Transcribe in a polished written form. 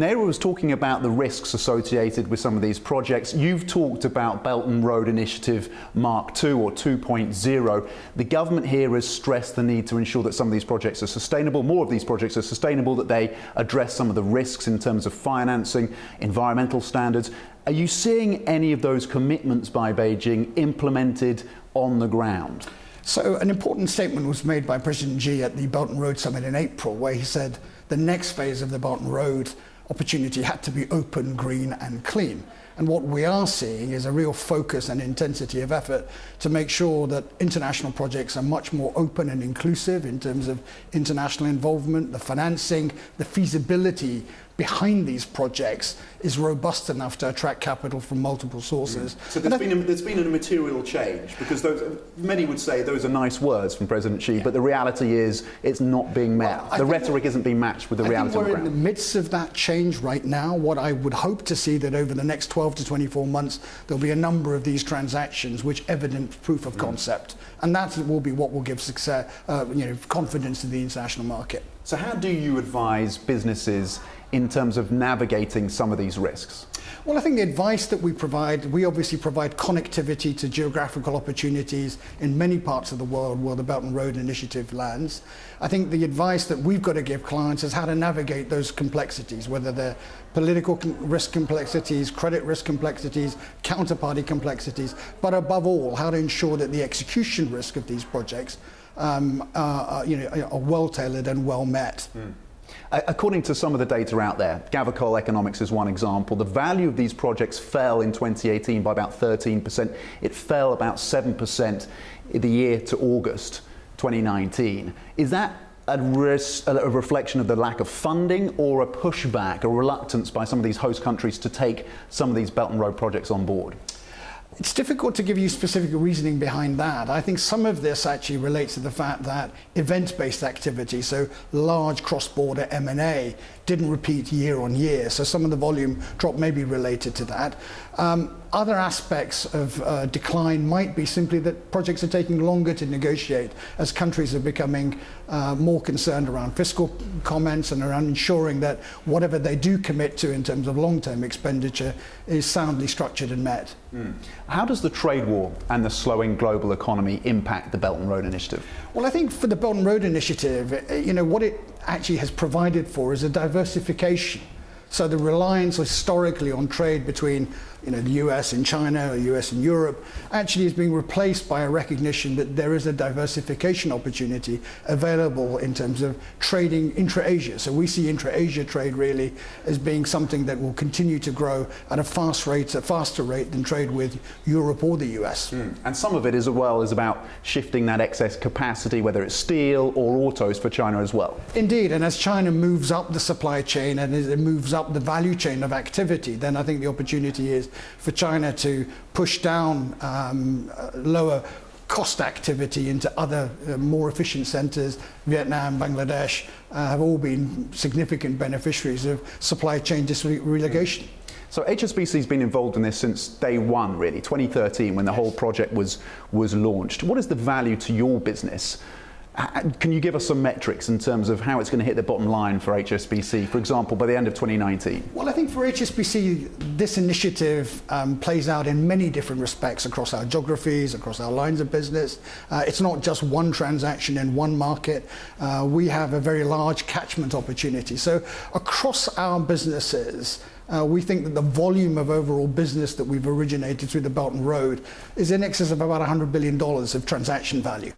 Nehru was talking about the risks associated with some of these projects. You've talked about Belt and Road Initiative Mark II or 2.0. The government here has stressed the need to ensure that some of these projects are sustainable, more of these projects are sustainable, that they address some of the risks in terms of financing, environmental standards. Are you seeing any of those commitments by Beijing implemented on the ground? So an important statement was made by President Xi at the Belt and Road Summit in April, where he said the next phase of the Belt and Road opportunity had to be open, green and clean. And what we are seeing is a real focus and intensity of effort to make sure that international projects are much more open and inclusive in terms of international involvement, the financing, the feasibility behind these projects is robust enough to attract capital from multiple sources. So there's been a material change, because many would say those are nice words from President Xi, but the reality is it's not being met. The rhetoric isn't being matched with the reality on the ground. We're in the midst of that change right now. What I would hope to see that over the next 12 to 24 months, there'll be a number of these transactions which evidence proof of concept. And that will be what will give success, confidence in the international market. So how do you advise businesses in terms of navigating some of these risks? Well, I think the advice that we obviously provide connectivity to geographical opportunities in many parts of the world where the Belt and Road Initiative lands. I think the advice that we've got to give clients is how to navigate those complexities, whether they're political risk complexities, credit risk complexities, counterparty complexities, but above all, how to ensure that the execution risk of these projects are well tailored and well met. According to some of the data out there, Gavekal Economics is one example. The value of these projects fell in 2018 by about 13%. It fell about 7% in the year to August 2019. Is that a reflection of the lack of funding, or a pushback, a reluctance by some of these host countries to take some of these Belt and Road projects on board? It's difficult to give you specific reasoning behind that. I think some of this actually relates to the fact that event-based activity, so large cross-border M&A, didn't repeat year on year. So some of the volume drop may be related to that. Other aspects of decline might be simply that projects are taking longer to negotiate as countries are becoming more concerned around fiscal comments and around ensuring that whatever they do commit to in terms of long-term expenditure is soundly structured and met. How does the trade war and the slowing global economy impact the Belt and Road Initiative? Well, I think for the Belt and Road Initiative, what it actually has provided for is a diversification. So the reliance historically on trade between the US and China, or US and Europe, actually is being replaced by a recognition that there is a diversification opportunity available in terms of trading intra-Asia. So we see intra-Asia trade really as being something that will continue to grow at a faster rate than trade with Europe or the US. And some of it is about shifting that excess capacity, whether it's steel or autos, for China as well. Indeed, and as China moves up the supply chain and as it moves up the value chain of activity, then I think the opportunity is for China to push down lower cost activity into other more efficient centers. Vietnam, Bangladesh have all been significant beneficiaries of supply chain disregulation. So HSBC has been involved in this since day one, really, 2013, when the whole project was launched. What is the value to your business? Can you give us some metrics in terms of how it's going to hit the bottom line for HSBC, for example, by the end of 2019? Well, I think for HSBC, this initiative plays out in many different respects across our geographies, across our lines of business. It's not just one transaction in one market. We have a very large catchment opportunity. So across our businesses, we think that the volume of overall business that we've originated through the Belt and Road is in excess of about $100 billion of transaction value.